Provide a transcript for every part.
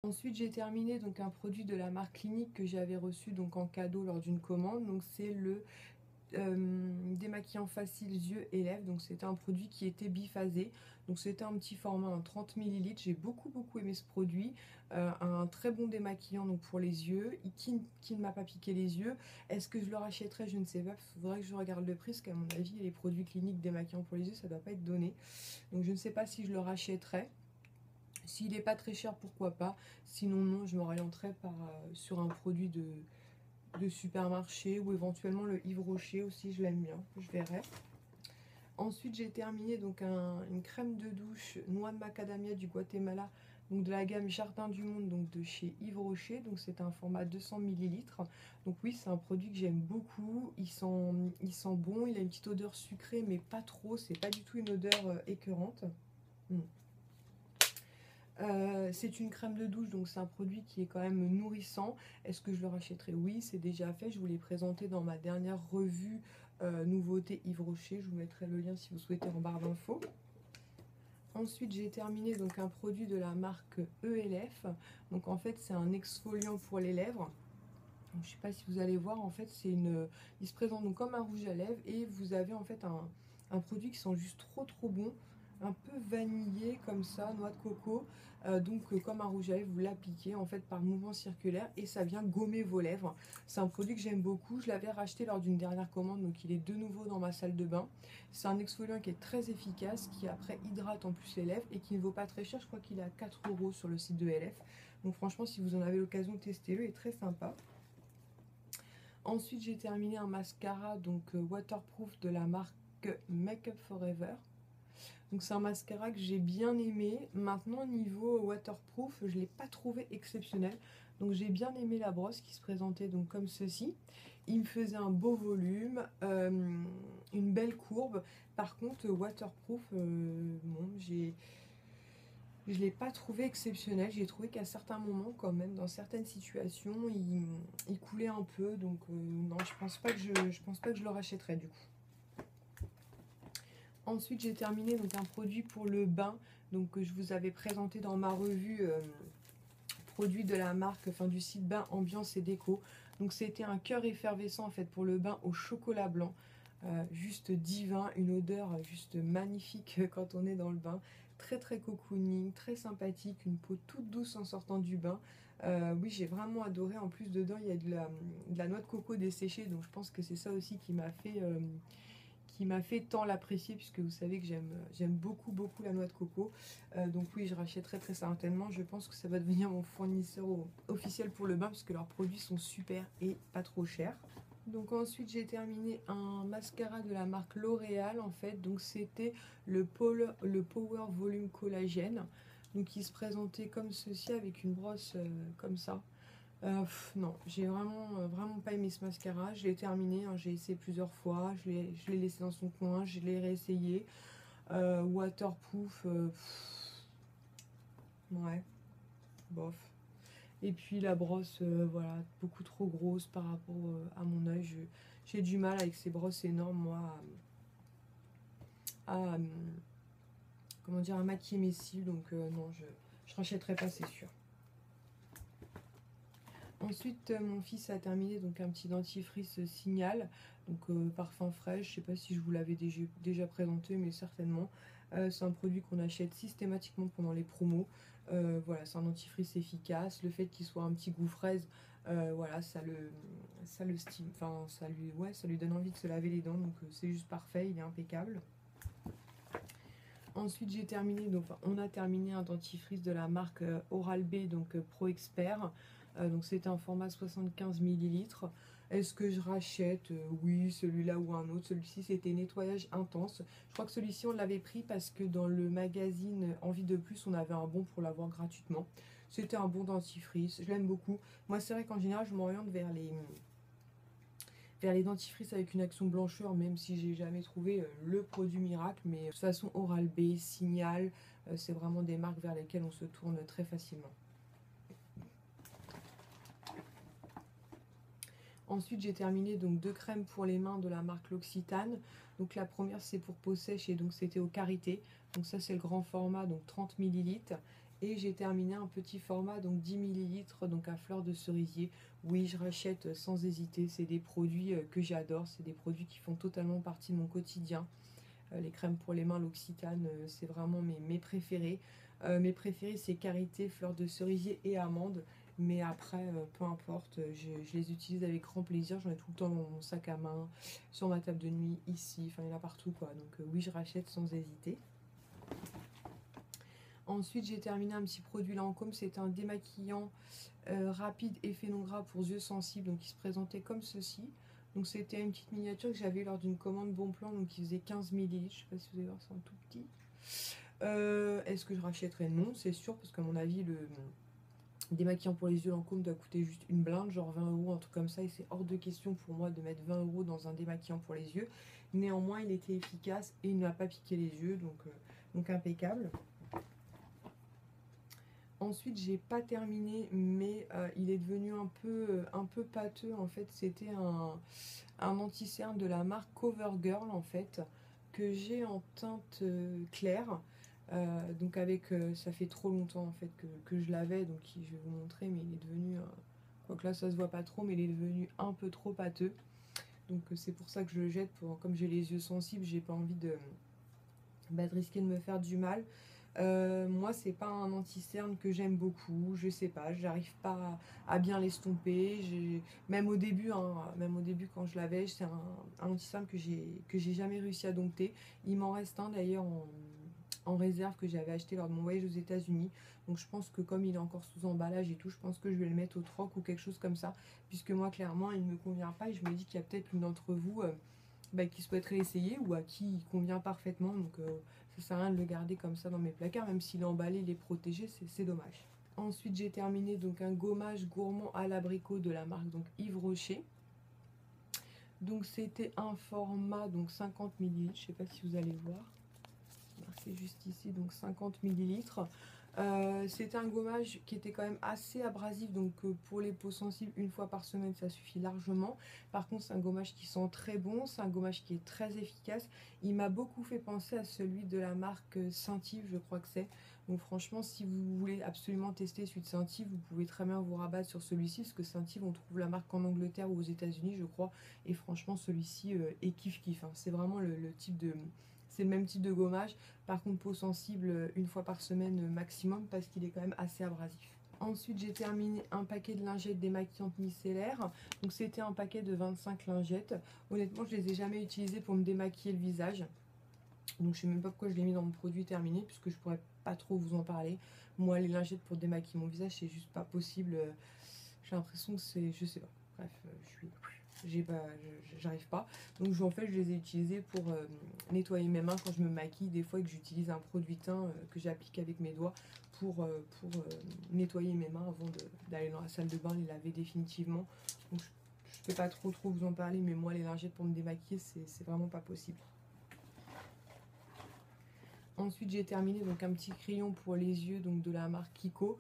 Ensuite, j'ai terminé donc un produit de la marque Clinique que j'avais reçu donc en cadeau lors d'une commande. Donc c'est le démaquillant facile yeux et lèvres. Donc c'était un produit qui était biphasé. Donc c'était un petit format, un 30 ml. J'ai beaucoup aimé ce produit. Un très bon démaquillant donc pour les yeux qui ne m'a pas piqué les yeux. Est-ce que je le rachèterai? Je ne sais pas. Il faudrait que je regarde le prix parce qu'à mon avis les produits Clinique démaquillants pour les yeux ça ne doit pas être donné. Donc je ne sais pas si je le rachèterai. S'il n'est pas très cher, pourquoi pas. Sinon, non, je m'orienterai sur un produit de supermarché ou éventuellement le Yves Rocher aussi, je l'aime bien. Je verrai. Ensuite, j'ai terminé donc une crème de douche noix de macadamia du Guatemala, donc de la gamme Jardin du Monde, donc de chez Yves Rocher. Donc c'est un format 200 ml. Donc oui, c'est un produit que j'aime beaucoup. Il sent bon, il a une petite odeur sucrée, mais pas trop. C'est pas du tout une odeur écœurante. C'est une crème de douche, donc c'est un produit qui est quand même nourrissant. Est-ce que je le rachèterai? Oui, c'est déjà fait. Je vous l'ai présenté dans ma dernière revue nouveauté Yves Rocher. Je vous mettrai le lien si vous souhaitez en barre d'infos. Ensuite, j'ai terminé donc un produit de la marque ELF. Donc en fait, c'est un exfoliant pour les lèvres. Donc, je ne sais pas si vous allez voir, en fait, il se présente donc comme un rouge à lèvres et vous avez en fait un produit qui sent juste trop bon, un peu vanillé comme ça, noix de coco. Comme un rouge à lèvres, vous l'appliquez en fait par mouvement circulaire et ça vient gommer vos lèvres. C'est un produit que j'aime beaucoup. Je l'avais racheté lors d'une dernière commande, donc il est de nouveau dans ma salle de bain. C'est un exfoliant qui est très efficace, qui après hydrate en plus les lèvres et qui ne vaut pas très cher. Je crois qu'il est à 4 € sur le site de LF. Donc franchement, si vous en avez l'occasion, testez-le, il est très sympa. Ensuite, j'ai terminé un mascara donc waterproof de la marque Make Up Forever. Donc c'est un mascara que j'ai bien aimé. Maintenant, niveau waterproof, je ne l'ai pas trouvé exceptionnel. Donc j'ai bien aimé la brosse qui se présentait donc comme ceci. Il me faisait un beau volume, une belle courbe. Par contre, waterproof, bon, je ne l'ai pas trouvé exceptionnel. J'ai trouvé qu'à certains moments, quand même, dans certaines situations, il coulait un peu. Donc non, je pense pas que je le rachèterai du coup. Ensuite, j'ai terminé donc un produit pour le bain, donc que je vous avais présenté dans ma revue, produit de la marque, enfin du site Bain Ambiance et Déco. Donc c'était un cœur effervescent en fait pour le bain au chocolat blanc. Juste divin, une odeur juste magnifique quand on est dans le bain. Très cocooning, très sympathique, une peau toute douce en sortant du bain. Oui, j'ai vraiment adoré. En plus, dedans, il y a de la noix de coco desséchée, donc je pense que c'est ça aussi qui m'a fait tant l'apprécier, puisque vous savez que j'aime beaucoup la noix de coco. Donc oui, je rachèterai très certainement. Je pense que ça va devenir mon fournisseur officiel pour le bain, parce que leurs produits sont super et pas trop chers. Donc ensuite j'ai terminé un mascara de la marque L'Oréal en fait. Donc c'était le Power Volume Collagène. Donc il se présentait comme ceci avec une brosse comme ça. Non, j'ai vraiment pas aimé ce mascara. Je l'ai terminé, hein, j'ai essayé plusieurs fois. Je l'ai laissé dans son coin, je l'ai réessayé. Waterproof, ouais, bof. Et puis la brosse, voilà, beaucoup trop grosse par rapport à mon œil. J'ai du mal avec ces brosses énormes, moi, comment dire, à maquiller mes cils. Donc non, je rachèterai pas, c'est sûr. Ensuite, mon fils a terminé donc un petit dentifrice Signal, donc parfum frais. Je sais pas si je vous l'avais déjà présenté, mais certainement. C'est un produit qu'on achète systématiquement pendant les promos. Voilà, c'est un dentifrice efficace. Le fait qu'il soit un petit goût fraise, voilà, ça le stime, enfin ça lui donne envie de se laver les dents. Donc c'est juste parfait, il est impeccable. Ensuite, on a terminé un dentifrice de la marque Oral-B, donc Pro Expert. Donc c'était un format 75 ml. Est-ce que je rachète? Oui, celui-là ou un autre. Celui-ci, c'était nettoyage intense. Je crois que celui-ci, on l'avait pris parce que dans le magazine Envie de plus, on avait un bon pour l'avoir gratuitement. C'était un bon dentifrice. Je l'aime beaucoup. Moi, c'est vrai qu'en général, je m'oriente vers les dentifrices avec une action blancheur, même si j'ai jamais trouvé le produit miracle. Mais de toute façon, Oral-B, Signal, c'est vraiment des marques vers lesquelles on se tourne très facilement. Ensuite, j'ai terminé donc 2 crèmes pour les mains de la marque L'Occitane. Donc la première, c'est pour peau sèche et donc c'était au karité. Donc ça, c'est le grand format, donc 30 ml. Et j'ai terminé un petit format, donc 10 millilitres, donc à fleur de cerisier. Oui, je rachète sans hésiter. C'est des produits que j'adore. C'est des produits qui font totalement partie de mon quotidien. Les crèmes pour les mains, l'Occitane, c'est vraiment mes préférés. Mes préférés, c'est karité, fleur de cerisier et amande. Mais après, peu importe, je les utilise avec grand plaisir. J'en ai tout le temps dans mon sac à main, sur ma table de nuit, ici, enfin il y en a partout quoi. Donc oui, je rachète sans hésiter. Ensuite, j'ai terminé un petit produit Lancôme, c'est un démaquillant rapide effet non gras pour yeux sensibles, donc il se présentait comme ceci. Donc c'était une petite miniature que j'avais lors d'une commande Bon Plan, donc qui faisait 15 millilitres, je sais pas si vous allez voir, c'est un tout petit. Est-ce que je rachèterai? Non, c'est sûr, parce qu'à mon avis, le démaquillant pour les yeux Lancôme doit coûter juste une blinde, genre 20 euros, un truc comme ça, et c'est hors de question pour moi de mettre 20 euros dans un démaquillant pour les yeux. Néanmoins, il était efficace et il ne m'a pas piqué les yeux, donc impeccable. Ensuite, j'ai pas terminé, mais il est devenu un peu pâteux. En fait, c'était un anti-cerne de la marque CoverGirl, en fait, que j'ai en teinte claire. Donc avec, ça fait trop longtemps en fait que je l'avais, donc je vais vous montrer, mais il est devenu, quoique là ça se voit pas trop, mais il est devenu un peu trop pâteux. Donc c'est pour ça que je le jette, comme j'ai les yeux sensibles, j'ai pas envie de risquer de me faire du mal. Moi, c'est pas un anti-cerne que j'aime beaucoup, je sais pas, j'arrive pas à bien l'estomper. Même au début, même au début quand je l'avais, c'est un anti-cerne que j'ai jamais réussi à dompter. Il m'en reste un d'ailleurs en réserve que j'avais acheté lors de mon voyage aux États-Unis. Donc je pense que comme il est encore sous emballage et tout, je pense que je vais le mettre au troc ou quelque chose comme ça, puisque moi clairement il ne me convient pas et je me dis qu'il y a peut-être une d'entre vous qui souhaiterait l'essayer ou à qui il convient parfaitement. Donc ça sert à rien de le garder comme ça dans mes placards, même s'il est emballé, il est protégé, c'est dommage. Ensuite, j'ai terminé donc un gommage gourmand à l'abricot de la marque donc Yves Rocher. Donc c'était un format donc 50 ml, je sais pas si vous allez voir, marqué juste ici, donc 50 ml. C'était un gommage qui était quand même assez abrasif, donc pour les peaux sensibles, une fois par semaine, ça suffit largement. Par contre, c'est un gommage qui sent très bon, c'est un gommage qui est très efficace. Il m'a beaucoup fait penser à celui de la marque Saint-Yves, je crois que c'est. Donc franchement, si vous voulez absolument tester celui de Saint-Yves, vous pouvez très bien vous rabattre sur celui-ci, parce que Saint-Yves, on trouve la marque en Angleterre ou aux États-Unis, je crois. Et franchement, celui-ci est kiff-kiff, hein. C'est vraiment le type de... C'est le même type de gommage. Par contre, peau sensible une fois par semaine maximum parce qu'il est quand même assez abrasif. Ensuite, j'ai terminé un paquet de lingettes démaquillantes micellaires. Donc, c'était un paquet de 25 lingettes. Honnêtement, je les ai jamais utilisées pour me démaquiller le visage. Donc, je sais même pas pourquoi je l'ai mis dans mon produit terminé puisque je pourrais pas trop vous en parler. Moi, les lingettes pour démaquiller mon visage, c'est juste pas possible. J'ai l'impression que c'est... Je sais pas. Bref, j'arrive pas. Donc en fait je les ai utilisés pour nettoyer mes mains quand je me maquille des fois et que j'utilise un produit teint que j'applique avec mes doigts pour nettoyer mes mains avant d'aller dans la salle de bain, les laver définitivement. Donc je peux pas trop vous en parler, mais moi les lingettes pour me démaquiller c'est vraiment pas possible. Ensuite j'ai terminé donc un petit crayon pour les yeux donc de la marque Kiko.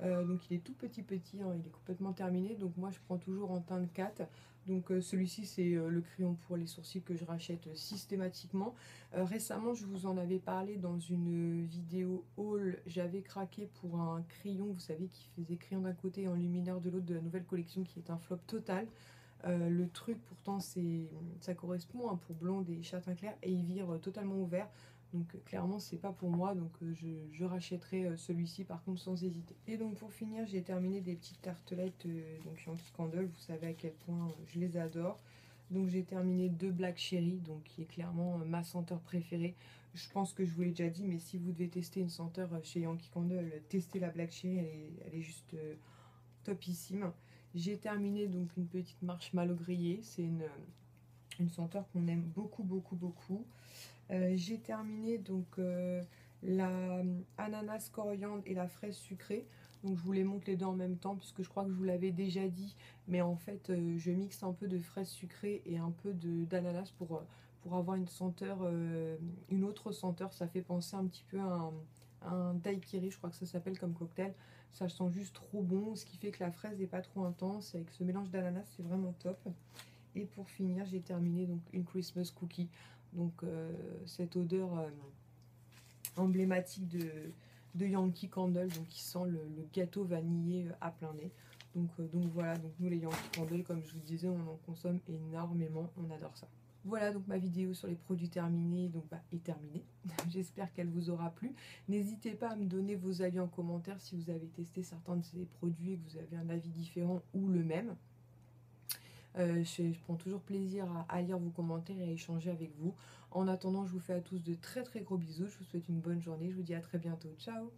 Donc il est tout petit hein, il est complètement terminé. Donc moi je prends toujours en teinte 4. Donc celui-ci c'est le crayon pour les sourcils que je rachète systématiquement. Récemment je vous en avais parlé dans une vidéo haul. J'avais craqué pour un crayon, vous savez, qui faisait crayon d'un côté et enlumineur de l'autre de la nouvelle collection qui est un flop total. Le truc pourtant ça correspond hein, pour blonde et châtain clair et il vire totalement ouvert. Donc clairement c'est pas pour moi, donc je rachèterai celui-ci par contre sans hésiter. Et donc pour finir j'ai terminé des petites tartelettes donc Yankee Candle, vous savez à quel point je les adore. Donc j'ai terminé 2 Black Cherry, donc qui est clairement ma senteur préférée. Je pense que je vous l'ai déjà dit, mais si vous devez tester une senteur chez Yankee Candle, testez la Black Cherry, elle est juste topissime. J'ai terminé donc une petite marshmallow grillée, c'est une senteur qu'on aime beaucoup. J'ai terminé donc la ananas coriandre et la fraise sucrée. Donc je vous les montre les deux en même temps puisque je crois que je vous l'avais déjà dit. Mais en fait je mixe un peu de fraise sucrée et un peu d'ananas pour avoir une senteur, une autre senteur. Ça fait penser un petit peu à un daiquiri, je crois que ça s'appelle comme cocktail. Ça sent juste trop bon, ce qui fait que la fraise n'est pas trop intense. Avec ce mélange d'ananas, c'est vraiment top. Et pour finir, j'ai terminé donc une Christmas cookie. Donc cette odeur emblématique de Yankee Candle, donc qui sent le gâteau vanillé à plein nez. Donc voilà, donc nous les Yankee Candle, comme je vous disais, on en consomme énormément, on adore ça. Voilà, donc ma vidéo sur les produits terminés est terminée. J'espère qu'elle vous aura plu. N'hésitez pas à me donner vos avis en commentaire si vous avez testé certains de ces produits et que vous avez un avis différent ou le même. Je prends toujours plaisir à lire vos commentaires et à échanger avec vous. En attendant, je vous fais à tous de très très gros bisous. Je vous souhaite une bonne journée. Je vous dis à très bientôt. Ciao!